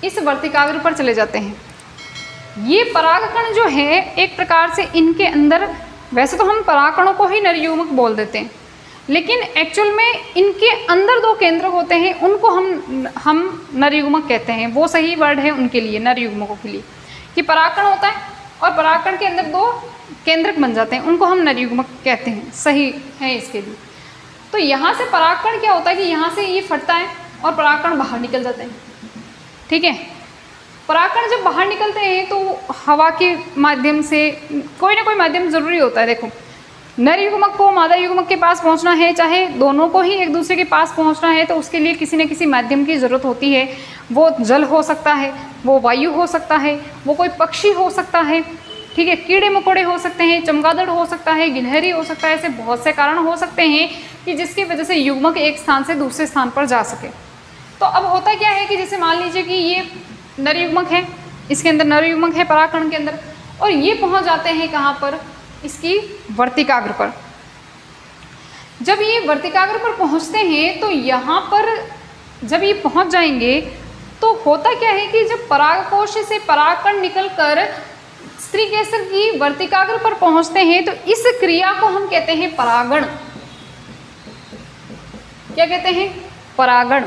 इस वर्तिकाग्र पर चले जाते हैं। ये परागकण जो है एक प्रकार से इनके अंदर, वैसे तो हम परागकणों को ही नर युग्मक बोल देते हैं, लेकिन एक्चुअल में इनके अंदर दो केंद्र होते हैं, उनको हम नर युग्मक कहते हैं। वो सही वर्ड है उनके लिए, नर युग्मकों के लिए, कि परागकण होता है और परागकण के अंदर दो केंद्रक बन जाते हैं, उनको हम नर युग्मक कहते हैं, सही है इसके लिए। तो यहाँ से परागकण क्या होता है कि यहाँ से ये फटता है और परागकण बाहर निकल जाते हैं। ठीक है, परागकण जब बाहर निकलते हैं तो हवा के माध्यम से, कोई ना कोई माध्यम जरूरी होता है। देखो, नर युग्मक को मादा युग्मक के पास पहुंचना है, चाहे दोनों को ही एक दूसरे के पास पहुंचना है, तो उसके लिए किसी न किसी माध्यम की ज़रूरत होती है। वो जल हो सकता है, वो वायु हो सकता है, वो कोई पक्षी हो सकता है, ठीक है, कीड़े मकोड़े हो सकते हैं, चमगादड़ हो सकता है, गिलहरी हो सकता है। ऐसे बहुत से कारण हो सकते हैं कि जिसकी वजह से युग्मक एक स्थान से दूसरे स्थान पर जा सके। तो अब होता क्या है कि जैसे मान लीजिए कि ये नर युग्मक है, इसके अंदर नर युग्मक है परागकण के अंदर, और ये पहुंच जाते हैं कहाँ पर, इसकी वर्तिकाग्र पर। जब ये वर्तिकाग्र पर पहुंचते हैं तो यहाँ पर जब ये पहुंच जाएंगे तो होता क्या है कि जब परागकोश से परागकण निकलकर स्त्री केसर की वर्तिकाग्र पर पहुंचते हैं तो इस क्रिया को हम कहते हैं परागण। क्या कहते हैं? परागण।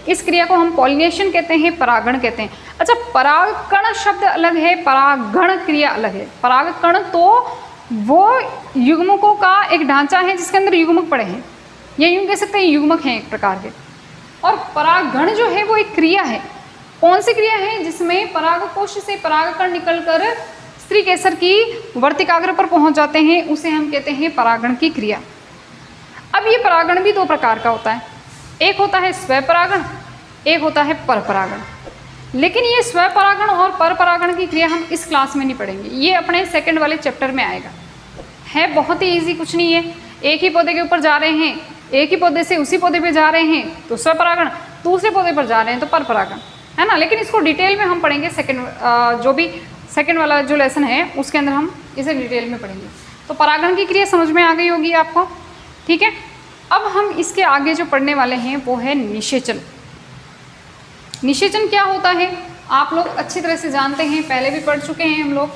इस क्रिया को हम पॉलिनेशन कहते हैं, परागण कहते हैं। अच्छा, परागकण शब्द अलग है, परागण क्रिया अलग है। परागकण तो वो युग्मकों का एक ढांचा है जिसके अंदर युग्मक पड़े हैं, या यूँ कह सकते हैं युग्मक हैं एक प्रकार के। और परागण जो है वो एक क्रिया है। कौन सी क्रिया है? जिसमें परागकोश से परागकण निकलकर स्त्री केसर की वर्तिकाग्र पर पहुंच जाते हैं, उसे हम कहते हैं परागण की क्रिया। अब ये परागण भी दो प्रकार का होता है, एक होता है स्वपरागण, एक होता है परपरागण। लेकिन ये स्वपरागण और परपरागण की क्रिया हम इस क्लास में नहीं पढ़ेंगे, ये अपने सेकंड वाले चैप्टर में आएगा। है बहुत ही ईजी, कुछ नहीं है। एक ही पौधे के ऊपर जा रहे हैं, एक ही पौधे से उसी पौधे पे जा रहे हैं तो स्वपरागण, दूसरे पौधे पर जा रहे हैं तो परपरागण, है ना। लेकिन इसको डिटेल में हम पढ़ेंगे जो भी सेकंड वाला जो लेसन है उसके अंदर हम इसे डिटेल में पढ़ेंगे। तो परागण की क्रिया समझ में आ गई होगी आपको, ठीक है। अब हम इसके आगे जो पढ़ने वाले हैं वो है निषेचन। निषेचन क्या होता है आप लोग अच्छी तरह से जानते हैं, पहले भी पढ़ चुके हैं हम लोग।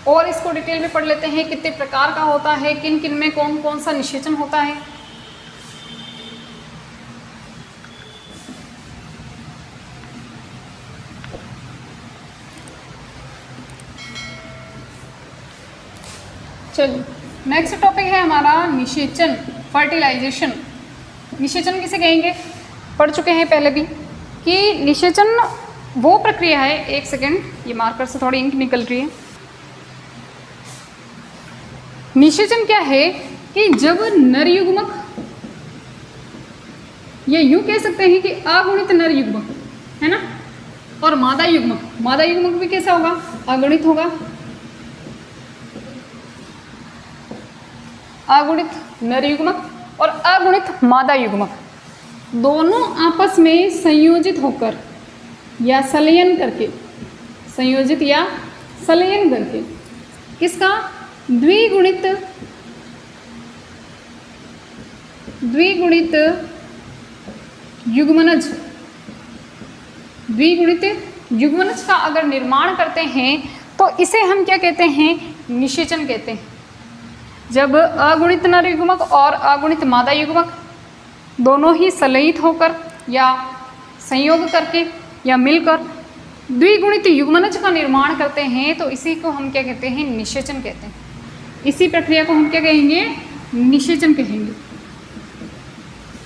और इसको डिटेल में पढ़ लेते हैं, कितने प्रकार का होता है, किन किन में कौन कौन सा निषेचन होता है। चलिए, नेक्स्ट टॉपिक है हमारा निषेचन, फर्टिलाइजेशन। निषेचन किसे कहेंगे? पढ़ चुके हैं पहले भी कि निषेचन वो प्रक्रिया है, एक सेकेंड, ये मार्कर से थोड़ी इंक निकल रही है। निषेचन क्या है कि जब नर युग्मक, या यूं कह सकते हैं कि अगुणित नर युग्मक, है ना, और मादा युग्मक, मादा युग्मक भी कैसा होगा? अगुणित होगा। अगुणित नर युग्मक और अगुणित मादा युग्मक दोनों आपस में संयोजित होकर या संलयन करके, संयोजित या संलयन करके किसका? द्विगुणित युग्मनज, द्विगुणित युग्मनज का अगर निर्माण करते हैं तो इसे हम क्या कहते हैं? निषेचन कहते हैं। जब अगुणित नर युग्मक और अगुणित मादा युग्मक दोनों ही संलयित होकर या संयोग करके या मिलकर द्विगुणित युग्मनज का निर्माण करते हैं तो इसी को हम क्या कहते हैं? निषेचन कहते हैं। इसी प्रक्रिया को हम क्या कहेंगे? निषेचन कहेंगे।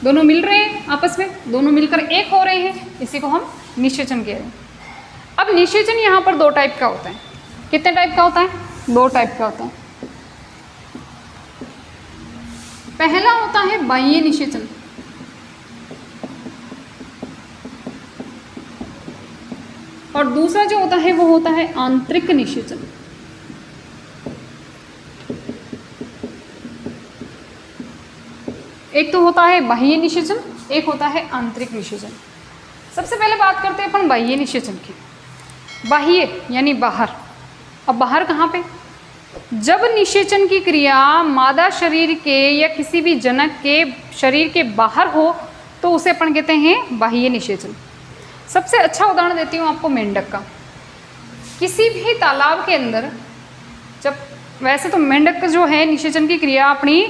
दोनों मिल रहे हैं आपस में, दोनों मिलकर एक हो रहे हैं, इसी को हम निषेचन कह रहे हैं। अब निषेचन यहाँ पर दो टाइप का होता है। कितने टाइप का होता है? दो टाइप का होता है। पहला होता है बाह्य निषेचन, और दूसरा जो होता है वो होता है आंतरिक निषेचन। एक तो होता है बाह्य निषेचन, एक होता है आंतरिक निषेचन। सबसे पहले बात करते हैं अपन बाह्य निषेचन की। बाह्य यानी बाहर। अब बाहर कहाँ पे? जब निषेचन की क्रिया मादा शरीर के या किसी भी जनक के शरीर के बाहर हो तो उसे अपन कहते हैं बाह्य निषेचन। सबसे अच्छा उदाहरण देती हूँ आपको मेंढक का। किसी भी तालाब के अंदर जब, वैसे तो मेंढक जो है निषेचन की क्रिया अपनी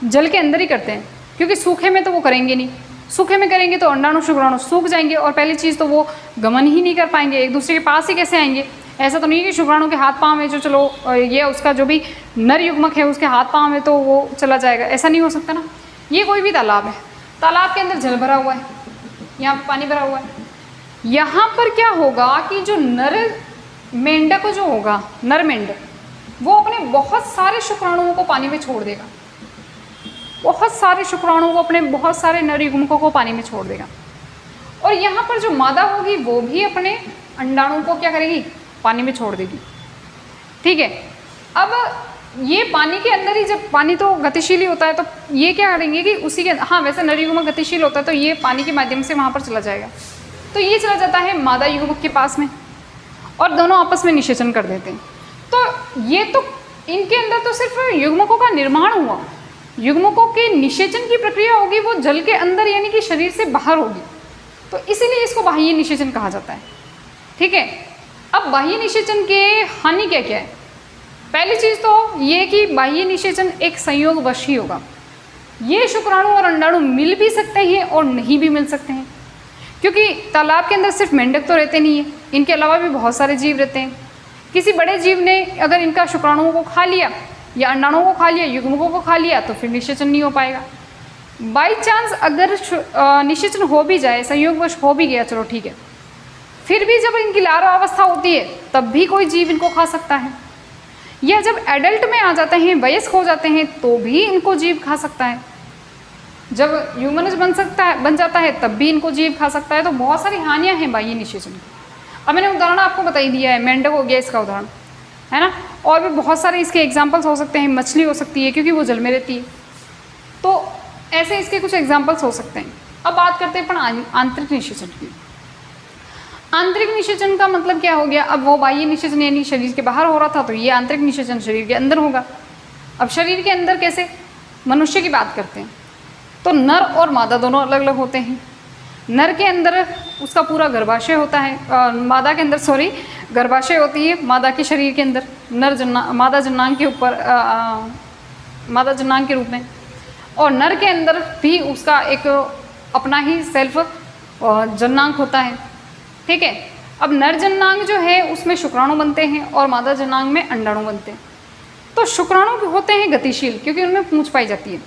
जल के अंदर ही करते हैं, क्योंकि सूखे में तो वो करेंगे नहीं। सूखे में करेंगे तो अंडाणु शुक्राणु सूख जाएंगे और पहली चीज़ तो वो गमन ही नहीं कर पाएंगे, एक दूसरे के पास ही कैसे आएंगे। ऐसा तो नहीं कि शुक्राणु के हाथ पाँव में जो, चलो ये उसका जो भी नर युग्मक है उसके हाथ पाँव में तो वो चला जाएगा, ऐसा नहीं हो सकता ना। ये कोई भी तालाब है, तालाब के अंदर जल भरा हुआ है, यहाँ पानी भरा हुआ है। यहाँ पर क्या होगा कि जो नर मेंढक जो होगा, नर मेंढक, वो अपने बहुत सारे शुक्राणुओं को पानी में छोड़ देगा, बहुत सारे शुक्राणुओं को, अपने बहुत सारे नर युग्मकों को पानी में छोड़ देगा। और यहाँ पर जो मादा होगी वो भी अपने अंडाणु को क्या करेगी? पानी में छोड़ देगी, ठीक है। अब ये पानी के अंदर ही, जब पानी तो गतिशील ही होता है तो ये क्या करेंगे कि उसी के, हाँ वैसे नर युग्मक गतिशील होता है तो ये पानी के माध्यम से वहाँ पर चला जाएगा, तो ये चला जाता है मादा युग्मक के पास में और दोनों आपस में निषेचन कर देते हैं। तो ये तो इनके अंदर तो सिर्फ युग्मकों का निर्माण हुआ, युग्मकों के निषेचन की प्रक्रिया होगी वो जल के अंदर यानी कि शरीर से बाहर होगी, तो इसीलिए इसको बाह्य निषेचन कहा जाता है। ठीक है, अब बाह्य निषेचन के हानि क्या क्या है? पहली चीज़ तो ये कि बाह्य निषेचन एक संयोगवश ही होगा। ये शुक्राणु और अंडाणु मिल भी सकते हैं और नहीं भी मिल सकते हैं, क्योंकि तालाब के अंदर सिर्फ मेंढक तो रहते नहीं है, इनके अलावा भी बहुत सारे जीव रहते हैं। किसी बड़े जीव ने अगर इनका शुक्राणुओं को खा लिया या अंडाणुओं को खा लिया, युग्मकों को खा लिया, तो फिर निषेचन नहीं हो पाएगा। बाई चांस अगर निषेचन हो भी जाए, संयोगवश हो भी गया, चलो ठीक है, फिर भी जब इनकी लार्वा अवस्था होती है तब भी कोई जीव इनको खा सकता है, या जब एडल्ट में आ जाते हैं, वयस्क हो जाते हैं, तो भी इनको जीव खा सकता है। जब ह्यूमनस बन जाता है तब भी इनको जीव खा सकता है। तो बहुत सारी हानियां हैं बाह्य निषेचन की। अब मैंने उदाहरण आपको बता ही दिया है, मेंढक हो गया इसका उदाहरण, है ना, और भी बहुत सारे इसके एग्जाम्पल्स हो सकते हैं। मछली हो सकती है क्योंकि वो जल में रहती है, तो ऐसे इसके कुछ एग्जाम्पल्स हो सकते हैं। अब बात करते हैं अपन आंतरिक निषेचन की। आंतरिक निषेचन का मतलब क्या हो गया? अब वो बाह्य निषेचन यानी शरीर के बाहर हो रहा था, तो ये आंतरिक निषेचन शरीर के अंदर होगा। अब शरीर के अंदर कैसे? मनुष्य की बात करते हैं तो नर और मादा दोनों अलग अलग होते हैं। नर के अंदर उसका पूरा गर्भाशय होता है, मादा के अंदर गर्भाशय होती है मादा के शरीर के अंदर, मादा जन्नांग के ऊपर, मादा जन्नांग के रूप में, और नर के अंदर भी उसका एक अपना ही सेल्फ जन्नांग होता है। ठीक है, अब नर जन्नांग जो है उसमें शुक्राणु बनते हैं और मादा जन्नांग में अंडाणु बनते हैं। तो शुक्राणु होते हैं गतिशील क्योंकि उनमें पूंछ पाई जाती है,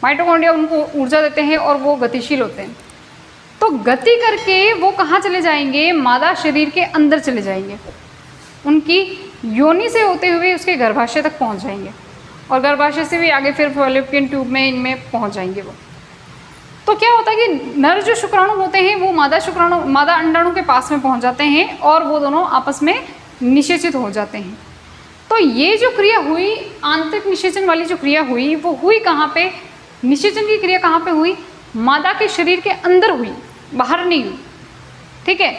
माइटोकॉन्ड्रिया उनको ऊर्जा देते हैं और वो गतिशील होते हैं। तो गति करके वो कहाँ चले जाएंगे? मादा शरीर के अंदर चले जाएंगे, उनकी योनि से होते हुए उसके गर्भाशय तक पहुँच जाएंगे, और गर्भाशय से भी आगे फिर फॉलोपियन ट्यूब में इनमें पहुँच जाएंगे वो। तो क्या होता है कि नर जो शुक्राणु होते हैं वो मादा अंडाणु के पास में पहुँच जाते हैं और वो दोनों आपस में निषेचित हो जाते हैं। तो ये जो क्रिया हुई, आंतरिक निषेचन वाली जो क्रिया हुई, वो हुई कहाँ पे? निषेचन की क्रिया कहाँ पे हुई? मादा के शरीर के अंदर हुई, बाहर नहीं हुई। ठीक है,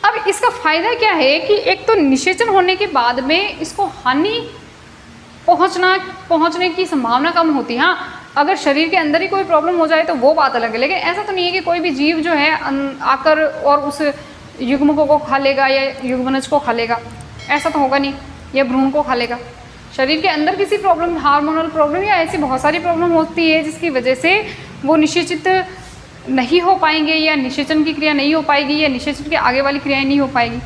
अब इसका फायदा क्या है कि एक तो निषेचन होने के बाद में इसको हानि पहुंचने की संभावना कम होती है। हाँ, अगर शरीर के अंदर ही कोई प्रॉब्लम हो जाए तो वो बात अलग है, लेकिन ऐसा तो नहीं है कि कोई भी जीव जो है आकर और उस युग्मकों को खा लेगा या युग्मनज को खा लेगा, ऐसा तो होगा नहीं, या भ्रूण को खा लेगा। शरीर के अंदर किसी प्रॉब्लम, हार्मोनल प्रॉब्लम या ऐसी बहुत सारी प्रॉब्लम होती है जिसकी वजह से वो निषेचित नहीं हो पाएंगे, या निषेचन की क्रिया नहीं हो पाएगी, या निषेचन के आगे वाली क्रियाएं नहीं हो पाएगी।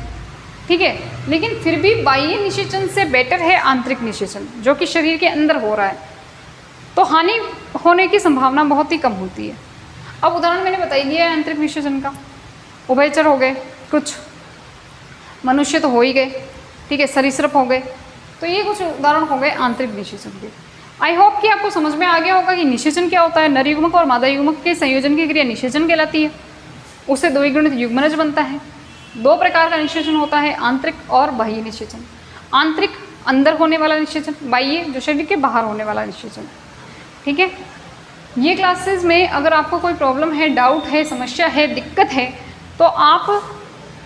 ठीक है, लेकिन फिर भी बाह्य निषेचन से बेटर है आंतरिक निषेचन, जो कि शरीर के अंदर हो रहा है, तो हानि होने की संभावना बहुत ही कम होती है। अब उदाहरण मैंने बता ही दिया है आंतरिक निषेचन का। उभयचर हो गए, कुछ मनुष्य तो हो ही गए, ठीक है, सरीसृप हो गए, तो ये कुछ उदाहरण हो गए आंतरिक निषेचन के। आई होप कि आपको समझ में आ गया होगा कि निषेचन क्या होता है। नर युग्मक और मादा युग्मक के संयोजन की क्रिया निषेचन कहलाती है, उससे द्विगुणित युग्मनज बनता है। दो प्रकार का निषेचन होता है, आंतरिक और बाह्य निषेचन। आंतरिक अंदर होने वाला निषेचन, बाह्य जो शरीर के बाहर होने वाला निषेचन। ठीक है, ये क्लासेस में अगर आपको कोई प्रॉब्लम है, डाउट है, समस्या है, दिक्कत है, तो आप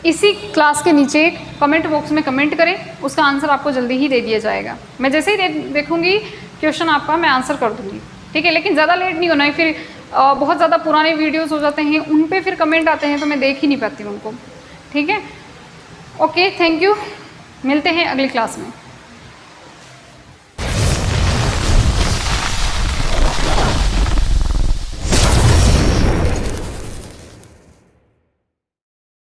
इसी क्लास के नीचे कमेंट बॉक्स में कमेंट करें, उसका आंसर आपको जल्दी ही दे दिया जाएगा। मैं जैसे ही देखूंगी क्वेश्चन आपका, मैं आंसर कर दूंगी। ठीक है, लेकिन ज़्यादा लेट नहीं होना है, फिर बहुत ज़्यादा पुराने वीडियोस हो जाते हैं, उन पे फिर कमेंट आते हैं तो मैं देख ही नहीं पाती उनको। ठीक है, ओके, थैंक यू, मिलते हैं अगली क्लास में।